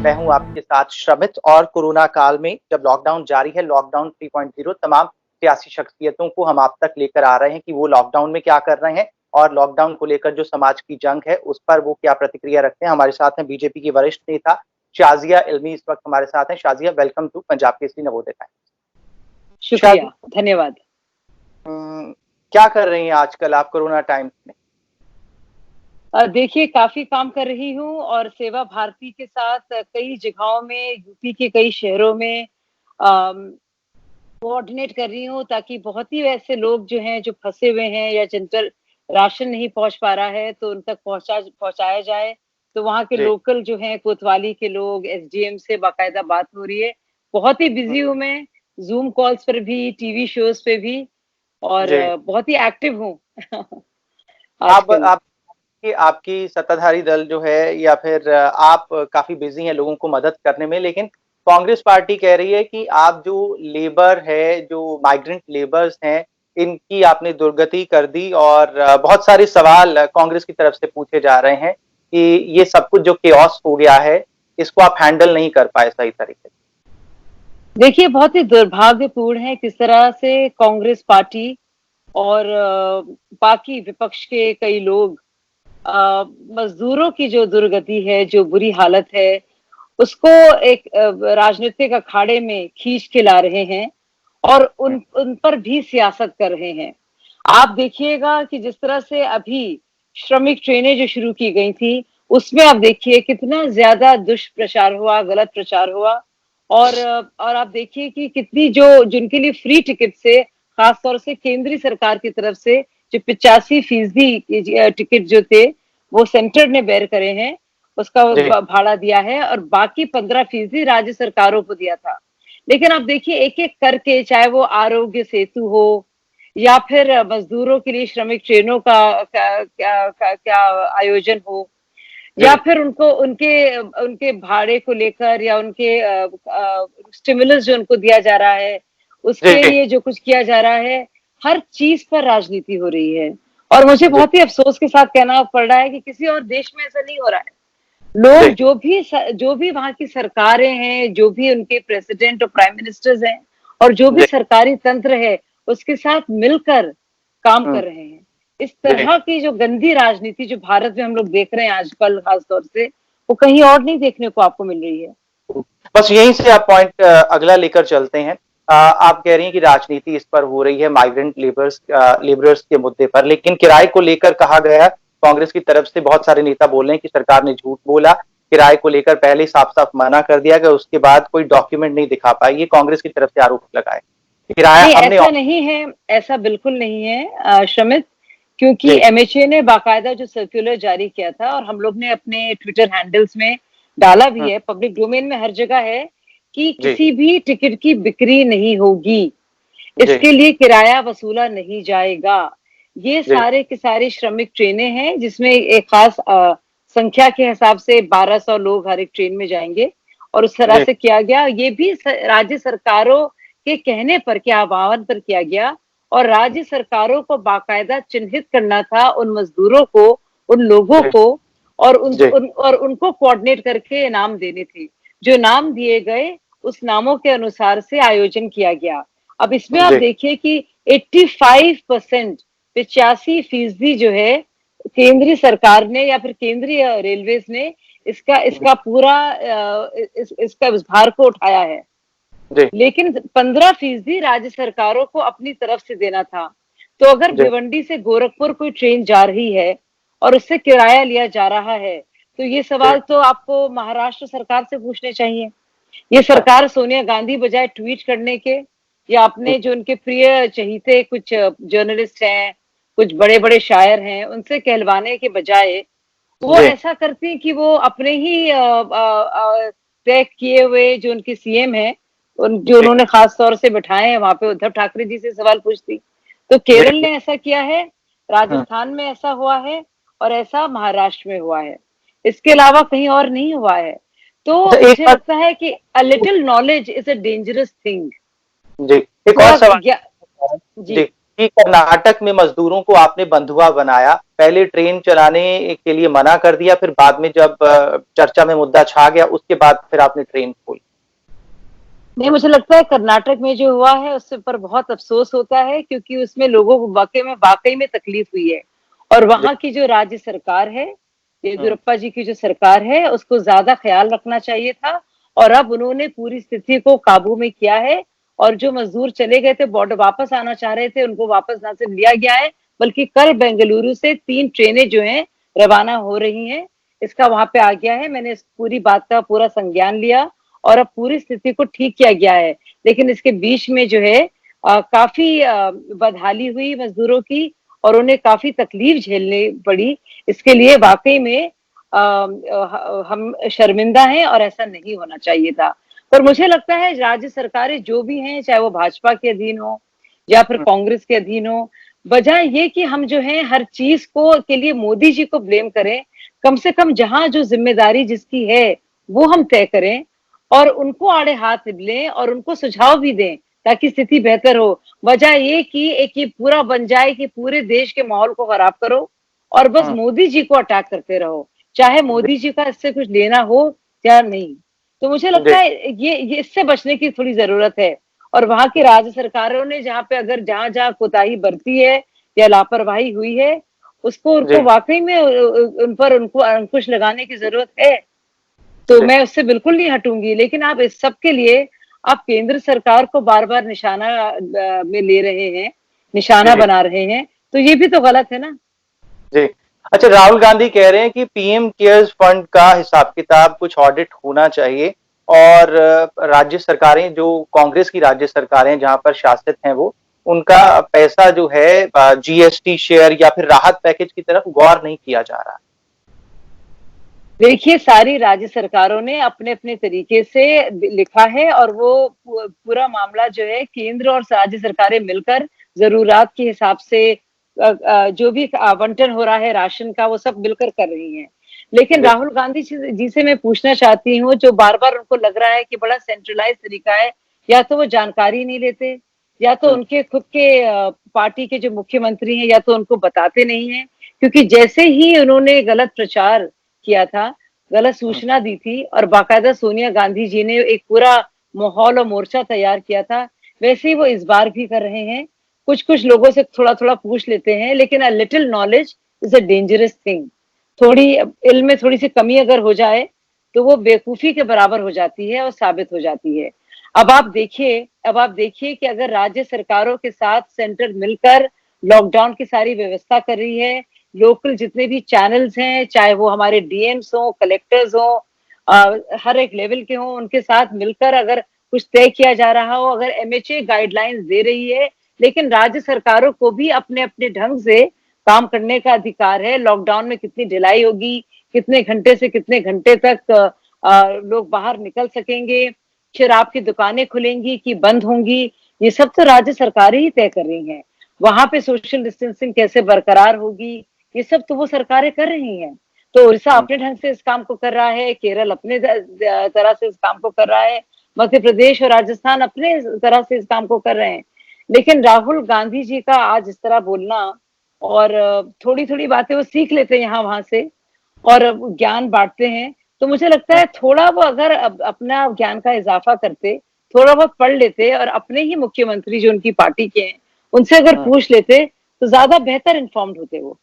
मैं हूं आपके साथ श्रमित। और कोरोना काल में जब लॉकडाउन जारी है, लॉकडाउन 3.0, तमाम सियासी शख्सियतों को हम आप तक लेकर आ रहे हैं कि वो लॉकडाउन में क्या कर रहे हैं और लॉकडाउन को लेकर जो समाज की जंग है उस पर वो क्या प्रतिक्रिया रखते हैं। हमारे साथ हैं बीजेपी की वरिष्ठ नेता शाजिया इल्मी, इस वक्त हमारे साथ हैं। Shazia, welcome to Punjab Kesari Navodaya Times. शुक्रिया, धन्यवाद। क्या कर रही हैं आजकल आप कोरोना टाइम्स में? देखिए, काफी काम कर रही हूँ और सेवा भारती के साथ कई जगहों में, यूपी के कई शहरों में कोऑर्डिनेट कर रही हूँ, ताकि बहुत ही ऐसे लोग जो हैं, जो फंसे हुए हैं या जिन पर राशन नहीं पहुंच पा रहा है, तो उन तक पहुंचाया जाए। तो वहाँ के लोकल जो हैं, कोतवाली के लोग, एसडीएम से बाकायदा बात हो रही है। बहुत ही बिजी हूँ मैं, जूम कॉल्स पर भी, टीवी शोज पे भी, और बहुत ही एक्टिव हूँ। आपकी सत्ताधारी दल जो है या फिर आप काफी बिजी हैं लोगों को मदद करने में, लेकिन कांग्रेस पार्टी कह रही है कि आप जो लेबर है, जो माइग्रेंट लेबर्स हैं, इनकी आपने दुर्गति कर दी। और बहुत सारे सवाल कांग्रेस की तरफ से पूछे जा रहे हैं कि ये सब कुछ जो केओस हो गया है, इसको आप हैंडल नहीं कर पाए सही तरीके से। देखिए, बहुत ही दुर्भाग्यपूर्ण है किस तरह से कांग्रेस पार्टी और बाकी विपक्ष के कई लोग मजदूरों की जो दुर्गति है, जो बुरी हालत है, उसको एक राजनीतिक अखाड़े में खींच के ला रहे हैं और उन पर भी सियासत कर रहे हैं। आप देखिएगा कि जिस तरह से अभी श्रमिक ट्रेनें जो शुरू की गई थी, उसमें आप देखिए कितना ज्यादा दुष्प्रचार हुआ, गलत प्रचार हुआ। और आप देखिए कि कितनी जो जिनके लिए फ्री टिकट से, खासतौर से केंद्रीय सरकार की तरफ से जो 85% टिकट जो थे, वो सेंटर ने बेयर करे हैं, उसका भाड़ा दिया है, और बाकी 15% राज्य सरकारों को दिया था। लेकिन आप देखिए, एक एक करके, चाहे वो आरोग्य सेतु हो या फिर मजदूरों के लिए श्रमिक ट्रेनों क्या आयोजन हो, या फिर उनको उनके भाड़े को लेकर, या उनके स्टिमुलस जो उनको दिया जा रहा है उसके लिए जो कुछ किया जा रहा है, हर चीज पर राजनीति हो रही है। और मुझे बहुत ही अफसोस के साथ कहना पड़ रहा है कि किसी और देश में ऐसा नहीं हो रहा है। लोग जो भी वहां की सरकारें हैं, जो भी उनके प्रेसिडेंट और प्राइम मिनिस्टर्स हैं, और जो भी सरकारी तंत्र है, उसके साथ मिलकर काम कर रहे हैं। इस तरह की जो गंदी राजनीति जो भारत में हम लोग देख रहे हैं आजकल, खासतौर से, वो कहीं और नहीं देखने को आपको मिल रही है। बस यहीं से आप पॉइंट अगला लेकर चलते हैं। आप कह रही हैं कि राजनीति इस पर हो रही है, माइग्रेंट लेबरर्स के मुद्दे पर, लेकिन किराए को लेकर कहा गया, कांग्रेस की तरफ से बहुत सारे नेता बोल रहे हैं कि सरकार ने झूठ बोला, किराए को लेकर पहले साफ साफ मना कर दिया गया, उसके बाद कोई डॉक्यूमेंट नहीं दिखा पाए। ये कांग्रेस की तरफ से आरोप लगाए। किराया ऐसा नहीं है, ऐसा बिल्कुल नहीं है श्रमित, क्योंकि एमएचए ने बाकायदा जो सर्कुलर जारी किया था, और हम लोग ने अपने ट्विटर हैंडल्स में डाला भी है, पब्लिक डोमेन में हर जगह है, कि किसी भी टिकट की बिक्री नहीं होगी, इसके लिए किराया वसूला नहीं जाएगा। ये सारे के सारे श्रमिक ट्रेनें हैं, जिसमें एक खास संख्या के हिसाब से 1200 लोग हर एक ट्रेन में जाएंगे, और उस तरह से किया गया। ये भी राज्य सरकारों के कहने पर, के आह्वान पर किया गया, और राज्य सरकारों को बाकायदा चिन्हित करना था उन मजदूरों को, उन लोगों को, और उनको कोऑर्डिनेट करके नाम देने थे। जो नाम दिए गए, उस नामों के अनुसार से आयोजन किया गया। अब इसमें आप देखिए कि 85%, 85% जो है, केंद्रीय सरकार ने या फिर केंद्रीय रेलवेज ने इसका पूरा इसका इस भार को उठाया है। लेकिन 15% राज्य सरकारों को अपनी तरफ से देना था। तो अगर भिवंडी से गोरखपुर कोई ट्रेन जा रही है और उससे किराया लिया जा रहा है, तो ये सवाल तो आपको महाराष्ट्र सरकार से पूछने चाहिए। ये सरकार सोनिया गांधी बजाय ट्वीट करने के, या अपने जो उनके प्रिय चहीते कुछ जर्नलिस्ट हैं, कुछ बड़े बड़े शायर हैं, उनसे कहलवाने के बजाय वो ऐसा करती कि वो अपने ही तय किए हुए जो उनके सीएम हैं, जो उन्होंने खास तौर से बिठाए हैं वहां पे, उद्धव ठाकरे जी से सवाल पूछती। तो केरल ने ऐसा किया है, राजस्थान में ऐसा हुआ है, और ऐसा महाराष्ट्र में हुआ है। इसके अलावा कहीं और नहीं हुआ है। तो मुझे लगता है कि a little knowledge is a dangerous thing. जी, एक और सवाल जी, कि कर्नाटक में मजदूरों को आपने बंधुआ बनाया, पहले ट्रेन चलाने के लिए मना कर दिया, फिर बाद में जब चर्चा में मुद्दा छा गया उसके बाद फिर आपने ट्रेन खोली? नहीं, मुझे लगता है कर्नाटक में जो हुआ है उससे पर बहुत अफ़सोस होता है, क्योंकि उसमें लोगों को वाक़ई में तकलीफ हुई है। और वहाँ की जो राज्य सरकार है, येदियुरप्पा जी की जो सरकार है, उसको ज़्यादा ख़्याल रखना चाहिए था। और अब उन्होंने पूरी स्थिति को काबू में किया है, और जो मज़दूर चले गए थे, बॉर्डर वापस आना चाह रहे थे, उनको वापस ना सिर्फ लिया गया है, बल्कि कल बेंगलुरु से 3 ट्रेनें जो हैं रवाना हो रही हैं। इसका वहाँ पे आ गया है। मैंने इस पूरी बात का पूरा संज्ञान लिया और अब पूरी स्थिति को ठीक किया गया है। लेकिन इसके बीच में जो है काफ़ी बदहाली हुई मज़दूरों की, और उन्हें काफ़ी तकलीफ झेलनी पड़ी। इसके लिए वाक़ई में हम शर्मिंदा हैं, और ऐसा नहीं होना चाहिए था। पर मुझे लगता है राज्य सरकारें जो भी हैं, चाहे वो भाजपा के अधीन हो या फिर कांग्रेस के अधीन हो, बजाय ये कि हम जो है हर चीज़ को के लिए मोदी जी को ब्लेम करें, कम से कम जहाँ जो ज़िम्मेदारी जिसकी है, वो हम तय करें और उनको आड़े हाथ लें और उनको सुझाव भी दें, ताकि स्थिति बेहतर हो। बजाय ये कि एक ये पूरा बन जाए कि पूरे देश के माहौल को खराब करो और बस मोदी जी को अटैक करते रहो, चाहे मोदी जी का इससे कुछ लेना हो या नहीं। तो मुझे लगता जी, है ये इससे बचने की थोड़ी ज़रूरत है। और वहाँ की राज्य सरकारों ने जहाँ पे अगर जहाँ-जहाँ कोताही बरती है या लापरवाही हुई है, उसको उनको जी, वाक़ई में उन पर उनको अंकुश लगाने की ज़रूरत है। तो जी, मैं उससे बिल्कुल नहीं हटूँगी, लेकिन आप इस सब के लिए आप केंद्र सरकार को बार-बार निशाना में ले रहे हैं, निशाना जी, बना रहे हैं, तो ये भी तो गलत है ना? जी। अच्छा, राहुल गांधी कह रहे हैं कि पीएम केयर्स फंड का हिसाब-किताब कुछ ऑडिट होना चाहिए और राज्य सरकारें जो कांग्रेस की राज्य सरकारें जहाँ पर शासित हैं वो, उनका पैसा जो है जीएसटी शेयर या फिर राहत पैकेज की तरफ गौर नहीं किया जा रहा। देखिए, सारी राज्य सरकारों ने अपने-अपने तरीके से लिखा है, और वो पूरा मामला जो है केंद्र और राज्य सरकारें मिलकर ज़रूरत के हिसाब से जो भी आवंटन हो रहा है राशन का, वो सब मिलकर कर रही हैं। लेकिन जी, राहुल गांधी जी से मैं पूछना चाहती हूँ, जो बार-बार उनको लग रहा है कि बड़ा सेंट्रलाइज़ तरीका है, या तो वो जानकारी नहीं लेते, या तो हुँ, उनके खुद के पार्टी के जो मुख्यमंत्री हैं, या तो उनको बताते नहीं हैं। क्योंकि जैसे ही उन्होंने गलत प्रचार किया था, गलत हुँ, सूचना दी थी, और बाकायदा सोनिया गांधी जी ने एक पूरा माहौल और मोर्चा तैयार किया था, वैसे ही वो इस बार भी कर रहे हैं। कुछ-कुछ लोगों से थोड़ा-थोड़ा पूछ लेते हैं, लेकिन अ little knowledge is a dangerous thing. थोड़ी इल्म में थोड़ी-सी कमी अगर हो जाए, तो वो बेवकूफ़ी के बराबर हो जाती है और साबित हो जाती है। अब आप देखिए कि अगर राज्य सरकारों के साथ सेंटर मिलकर लॉकडाउन की सारी व्यवस्था कर रही है, लोकल जितने भी चैनल्स हैं, चाहे वो हमारे डीएम्स हों, कलेक्टर्स हों, हर एक लेवल के हों, उनके साथ मिलकर अगर कुछ तय किया जा रहा हो, अगर एमएचए गाइडलाइंस दे रही है, लेकिन राज्य सरकारों को भी अपने-अपने ढंग से काम करने का अधिकार है। लॉकडाउन में कितनी ढिलाई होगी, कितने घंटे से कितने घंटे तक लोग बाहर निकल सकेंगे, शराब की दुकानें खुलेंगी कि बंद होंगी, ये सब तो राज्य सरकारें ही तय कर रही हैं। वहाँ पे सोशल डिस्टेंसिंग कैसे बरकरार होगी, ये सब तो वो सरकारें कर रही हैं। तो उड़ीसा हुँ, अपने ढंग से इस काम को कर रहा है, केरल अपने तरह से इस काम को कर रहा है, मध्य प्रदेश और राजस्थान अपने तरह से इस काम को कर रहे हैं। लेकिन राहुल गांधी जी का आज इस तरह बोलना, और थोड़ी-थोड़ी बातें वो सीख लेते हैं यहाँ-वहाँ से, और ज्ञान बाँटते हैं। तो मुझे लगता हुँ, है थोड़ा वो अगर अपना ज्ञान का इज़ाफ़ा करते, थोड़ा बहुत पढ़ लेते और अपने ही मुख्यमंत्री जो उनकी पार्टी के हैं, उनसे अगर हुँ। पूछ लेते, तो ज़्यादा बेहतर इन्फॉर्म्ड होते वो।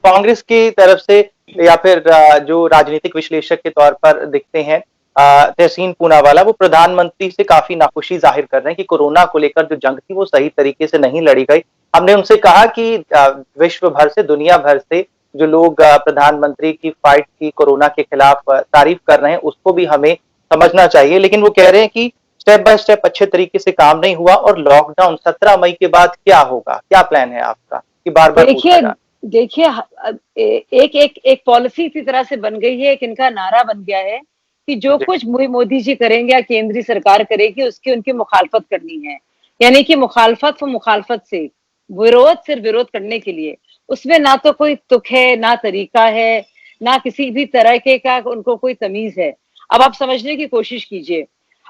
कांग्रेस की तरफ से या फिर जो राजनीतिक विश्लेषक के तौर पर दिखते हैं तहसीन पूनावाला, वो प्रधानमंत्री से काफी नाखुशी जाहिर कर रहे हैं कि कोरोना को लेकर जो जंग थी वो सही तरीके से नहीं लड़ी गई। हमने उनसे कहा कि विश्व भर से, दुनिया भर से जो लोग प्रधानमंत्री की फाइट की कोरोना के खिलाफ तारीफ कर रहे हैं उसको भी हमें समझना चाहिए, लेकिन वो कह रहे हैं कि स्टेप बाय स्टेप अच्छे तरीके से काम नहीं हुआ और लॉकडाउन 17 मई के बाद क्या होगा, क्या प्लान है आपका, कि बार बार पूछा देखिए जा देखिए एक एक एक पॉलिसी इसी तरह से बन गई है, एक इनका नारा बन गया है कि जो जी, कुछ मोदी जी करेंगे या केंद्रीय सरकार करेगी, उसकी उनकी मुखालफत करनी है। यानी कि मुखालफत व मुखालफत से, विरोध सिर्फ विरोध करने के लिए। उसमें ना तो कोई तुक है, ना तरीका है, ना किसी भी तरह के का उनको कोई तमीज़ है। अब आप समझने की कोशिश कीजिए,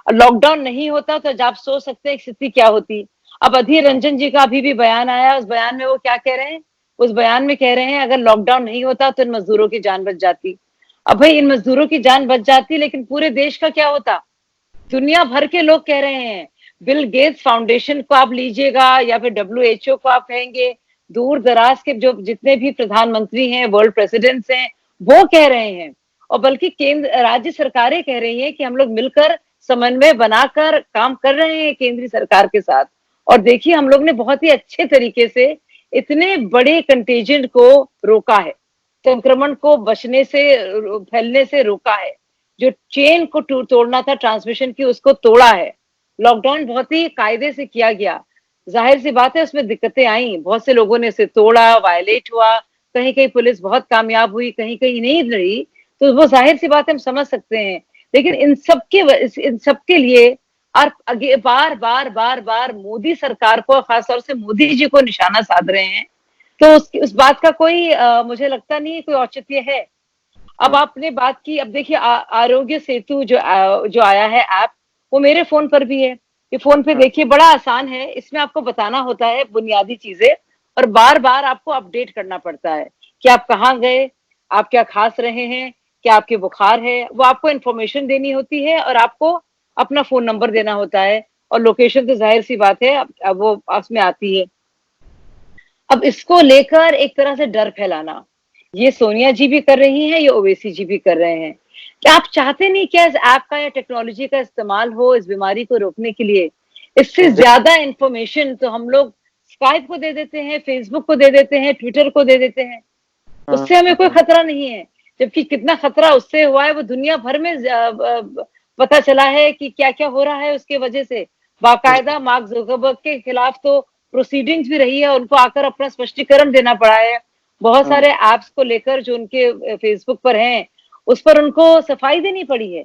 लॉकडाउन नहीं होता तो आप सोच सकते हैं स्थिति क्या होती। अब अधीर हुँ, रंजन जी का अभी भी बयान आया, उस बयान में वो क्या कह रहे हैं? उस बयान में कह रहे हैं अगर लॉकडाउन नहीं होता तो इन मजदूरों की जान बच जाती। अब भाई इन मजदूरों की जान बच जाती, लेकिन पूरे देश का क्या होता? दुनिया भर के लोग कह रहे हैं, बिल गेट्स फाउंडेशन को आप लीजिएगा या फिर डब्ल्यूएचओ को आप कहेंगे, दूर दराज के जो जितने भी प्रधानमंत्री हैं, वर्ल्ड प्रेसिडेंट्स हैं, वो कह रहे हैं। और बल्कि केंद्र राज्य सरकारें कह रही हैं कि हम लोग मिलकर समन्वय बनाकर काम कर रहे हैं केंद्रीय सरकार के साथ। और देखिए हम लोग ने बहुत ही अच्छे तरीके से इतने बड़े कंटेजेंट को रोका है, संक्रमण को बचने से फैलने से रोका है, जो चेन को तोड़ना था ट्रांसमिशन की उसको तोड़ा है। लॉकडाउन बहुत ही कायदे से किया गया, जाहिर सी बात है उसमें दिक्कतें आई, बहुत से लोगों ने उसे तोड़ा, वायलेट हुआ, कहीं कहीं पुलिस बहुत कामयाब हुई, कहीं कहीं नहीं रही, तो वो जाहिर सी बात है हम समझ सकते हैं। लेकिन इन सब के लिए और आगे बार बार बार बार मोदी सरकार को, खासतौर से मोदी जी को निशाना साध रहे हैं, तो उस बात का कोई मुझे लगता नहीं कोई औचित्य है। अब आपने बात की, अब देखिए आरोग्य सेतु जो आया है ऐप, वो मेरे फोन पर भी है। ये फोन पे देखिए बड़ा आसान है, इसमें आपको बताना होता है बुनियादी चीजें और बार बार आपको अपडेट करना पड़ता है कि आप कहाँ गए, आप क्या खास रहे हैं, क्या आपके बुखार है, वो आपको इन्फॉर्मेशन देनी होती है और आपको अपना फोन नंबर देना होता है और लोकेशन तो जाहिर सी बात है अब वो उसमें आती है। अब इसको लेकर एक तरह से डर फैलाना, ये सोनिया जी भी कर रही हैं, ये ओवैसी जी भी कर रहे हैं। क्या आप चाहते नहीं क्या इस ऐप का या टेक्नोलॉजी का इस्तेमाल हो इस बीमारी को रोकने के लिए? इससे ज्यादा इंफॉर्मेशन तो हम लोग स्काइप को दे देते हैं, फेसबुक को दे देते हैं, ट्विटर को दे देते हैं, उससे हमें कोई खतरा नहीं है। जबकि कितना खतरा उससे हुआ है वो दुनिया भर में पता चला है कि क्या क्या हो रहा है उसके वजह से। बाकायदा मार्क जुकरबर्ग के खिलाफ तो प्रोसीडिंग्स भी रही है, उनको आकर अपना स्पष्टीकरण देना पड़ा है। बहुत सारे ऐप्स को लेकर जो उनके फेसबुक पर हैं, उस पर उनको सफाई देनी पड़ी है।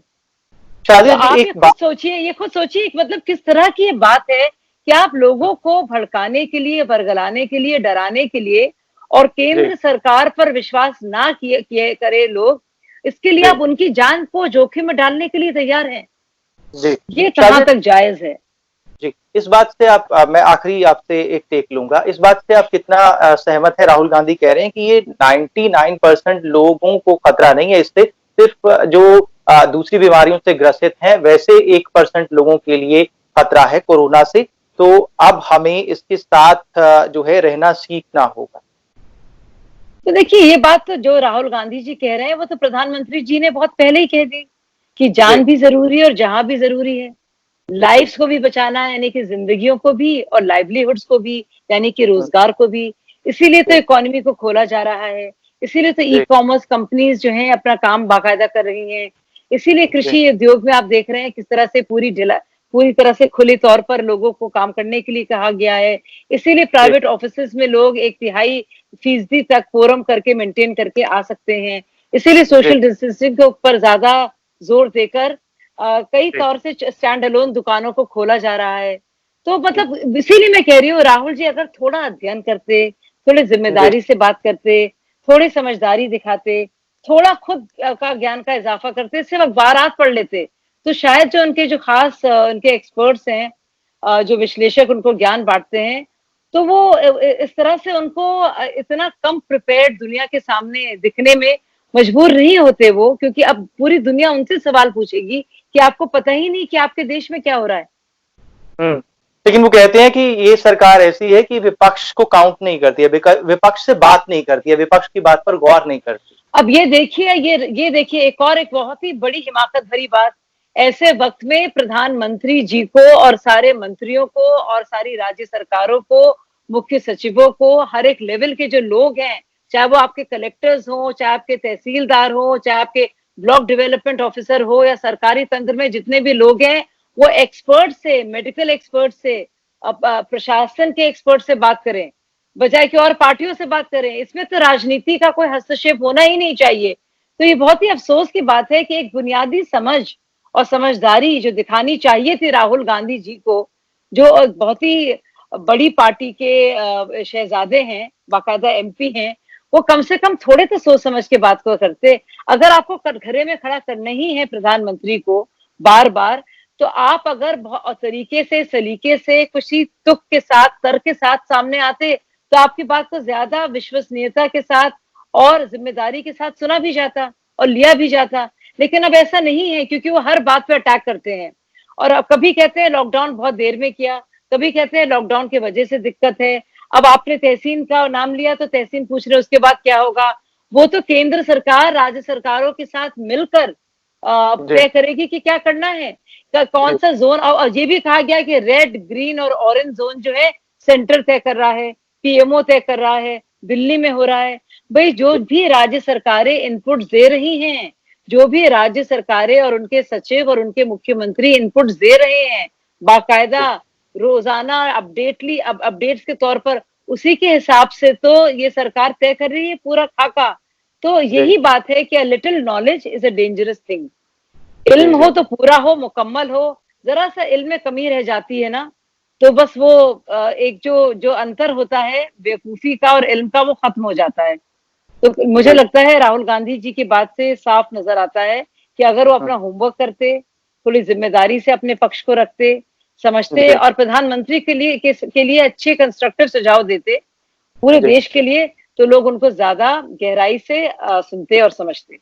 तो आप ये खुद सोचिए मतलब किस तरह की ये बात है कि आप लोगों को भड़काने के लिए, बरगलाने के लिए, डराने के लिए और केंद्र सरकार पर विश्वास ना किए करे लोग, इसके लिए आप उनकी जान को जोखिम में डालने के लिए तैयार हैं। ये कहाँ तक जायज है? जी, इस बात से आप मैं आखिरी आपसे एक टेक लूंगा, इस बात से आप कितना सहमत है? राहुल गांधी कह रहे हैं कि ये 99% लोगों को खतरा नहीं है इससे, सिर्फ जो दूसरी बीमारियों से ग्रसित हैं वैसे 1% लोगों के लिए खतरा है कोरोना से। तो अब हमें इसके साथ जो है रहना सीखना होगा। तो देखिए ये बात तो जो राहुल गांधी जी कह रहे हैं वो तो प्रधानमंत्री जी ने बहुत पहले ही कह दी कि जान भी जरूरी है और जहां भी जरूरी है। लाइफ्स को भी बचाना है, यानी कि जिंदगियों को भी और लाइवलीहुड्स को भी, यानी कि रोजगार को भी। इसीलिए तो इकोनॉमी को खोला जा रहा है, इसीलिए तो ई कॉमर्स कंपनीज जो हैं अपना काम बाकायदा कर रही हैं। इसीलिए कृषि उद्योग में आप देख रहे हैं किस तरह से पूरी तरह से खुले तौर पर लोगों को काम करने के लिए कहा गया है। इसीलिए प्राइवेट ऑफिसेज में लोग 1/3% तक कोरम करके मेंटेन करके आ सकते हैं। इसीलिए सोशल डिस्टेंसिंग के ऊपर ज्यादा जोर देकर कई तौर से स्टैंड अलोन दुकानों को खोला जा रहा है। तो मतलब इसीलिए मैं कह रही हूँ राहुल जी अगर थोड़ा अध्ययन करते, थोड़े जिम्मेदारी से बात करते, थोड़ी समझदारी दिखाते, थोड़ा खुद का ज्ञान का इजाफा करते, सिर्फ अखबारात पढ़ लेते, तो शायद जो उनके जो खास उनके एक्सपर्ट्स हैं, जो विश्लेषक उनको ज्ञान बांटते हैं, तो वो इस तरह से उनको इतना कम प्रिपेयर्ड दुनिया के सामने दिखने में मजबूर नहीं होते वो, क्योंकि अब पूरी दुनिया उनसे सवाल पूछेगी कि आपको पता ही नहीं कि आपके देश में क्या हो रहा है। लेकिन वो कहते हैं कि ये सरकार ऐसी है कि विपक्ष को काउंट नहीं करती है, विपक्ष से बात नहीं करती है, विपक्ष की बात पर गौर नहीं करती। अब ये देखिए एक बहुत ही बड़ी हिमाकत भरी बात, ऐसे वक्त में प्रधानमंत्री जी को और सारे मंत्रियों को और सारी राज्य सरकारों को, मुख्य सचिवों को, हर एक लेवल के जो लोग हैं, चाहे वो आपके कलेक्टर्स हो, चाहे आपके तहसीलदार हो, चाहे आपके ब्लॉक डेवलपमेंट ऑफिसर हो या सरकारी तंत्र में जितने भी लोग हैं, वो एक्सपर्ट से, मेडिकल एक्सपर्ट से, प्रशासन के एक्सपर्ट से बात करें, बजाय कि और पार्टियों से बात करें। इसमें तो राजनीति का कोई हस्तक्षेप होना ही नहीं चाहिए। तो ये बहुत ही अफसोस की बात है कि एक बुनियादी समझ और समझदारी जो दिखानी चाहिए थी राहुल गांधी जी को, जो बहुत ही बड़ी पार्टी के शहजादे हैं, बाकायदा एमपी हैं, वो कम से कम थोड़े तो सोच समझ के बात को करते। अगर आपको कटघरे में खड़ा करना ही है प्रधानमंत्री को बार बार, तो आप अगर तरीके से, सलीके से, खुशी तुक के साथ, तर्क के साथ सामने आते, तो आपकी बात को ज्यादा विश्वसनीयता के साथ और जिम्मेदारी के साथ सुना भी जाता और लिया भी जाता। लेकिन अब ऐसा नहीं है, क्योंकि वो हर बात पे अटैक करते हैं। और अब कभी कहते हैं लॉकडाउन बहुत देर में किया, कभी कहते हैं लॉकडाउन की वजह से दिक्कत है। अब आपने तहसीन का नाम लिया तो तहसीन पूछ रहे उसके बाद क्या होगा। वो तो केंद्र सरकार राज्य सरकारों के साथ मिलकर तय करेगी कि क्या करना है, कौन सा जोन। और ये भी कहा गया कि रेड, ग्रीन और ऑरेंज जोन जो है सेंटर तय कर रहा है, पीएमओ तय कर रहा है, दिल्ली में हो रहा है। भाई जो भी राज्य सरकारें इनपुट दे रही हैं, जो भी राज्य सरकारें और उनके सचिव और उनके मुख्यमंत्री इनपुट्स दे रहे हैं बाकायदा रोजाना अपडेट्स के तौर पर, उसी के हिसाब से तो ये सरकार तय कर रही है पूरा खाका। तो यही बात है कि little knowledge is a dangerous thing. इल्म हो तो पूरा हो, मुकम्मल हो, जरा सा इल्म में कमी रह जाती है ना, तो बस वो एक जो अंतर होता है बेवकूफी का और इल्म का, वो खत्म हो जाता है। तो मुझे लगता है राहुल गांधी जी की बात से साफ नजर आता है कि अगर वो अपना होमवर्क करते, थोड़ी जिम्मेदारी से अपने पक्ष को रखते, समझते और प्रधानमंत्री के लिए अच्छे कंस्ट्रक्टिव सुझाव देते पूरे देश के लिए, तो लोग उनको ज्यादा गहराई से सुनते और समझते।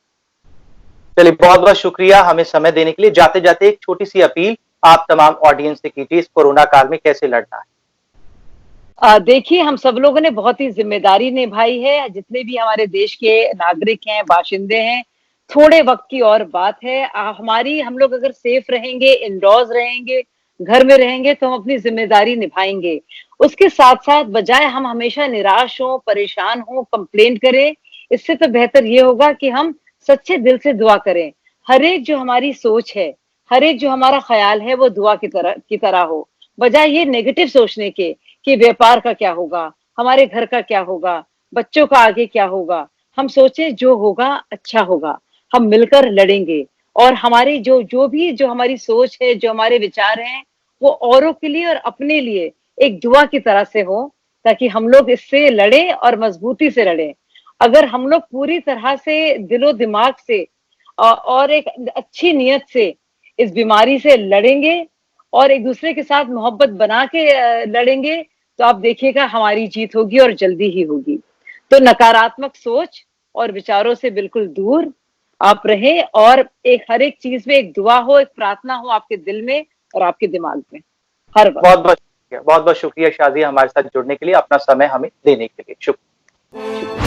चलिए, बहुत बहुत शुक्रिया हमें समय देने के लिए। जाते जाते एक छोटी सी अपील आप तमाम ऑडियंस से कीजिए, इस कोरोना काल में कैसे लड़ना है। देखिए, हम सब लोगों ने बहुत ही जिम्मेदारी निभाई है, जितने भी हमारे देश के नागरिक हैं, बाशिंदे हैं। थोड़े वक्त की और बात है, हम लोग अगर सेफ रहेंगे, इंडोर्स रहेंगे, घर में रहेंगे, तो हम अपनी जिम्मेदारी निभाएंगे। उसके साथ साथ बजाय हम हमेशा निराश हो, परेशान हो, कंप्लेंट करें, इससे तो बेहतर ये होगा कि हम सच्चे दिल से दुआ करें। हर एक जो हमारी सोच है, हर एक जो हमारा ख्याल है, वो दुआ की तरह हो, बजाय ये नेगेटिव सोचने के कि व्यापार का क्या होगा, हमारे घर का क्या होगा, बच्चों का आगे क्या होगा। हम सोचें जो होगा अच्छा होगा, हम मिलकर लड़ेंगे और हमारी जो हमारी सोच है, जो हमारे विचार हैं, वो औरों के लिए और अपने लिए एक दुआ की तरह से हो, ताकि हम लोग इससे लड़ें और मजबूती से लड़ें। अगर हम लोग पूरी तरह से दिलो दिमाग से और एक अच्छी नीयत से इस बीमारी से लड़ेंगे और एक दूसरे के साथ मोहब्बत बना के लड़ेंगे, तो आप देखिएगा हमारी जीत होगी और जल्दी ही होगी। तो नकारात्मक सोच और विचारों से बिल्कुल दूर आप रहें और हर एक चीज में एक दुआ हो, एक प्रार्थना हो आपके दिल में और आपके दिमाग में हर वक्त। बहुत बहुत शुक्रिया शाजिया, हमारे साथ जुड़ने के लिए, अपना समय हमें देने के लिए। शुक्रिया।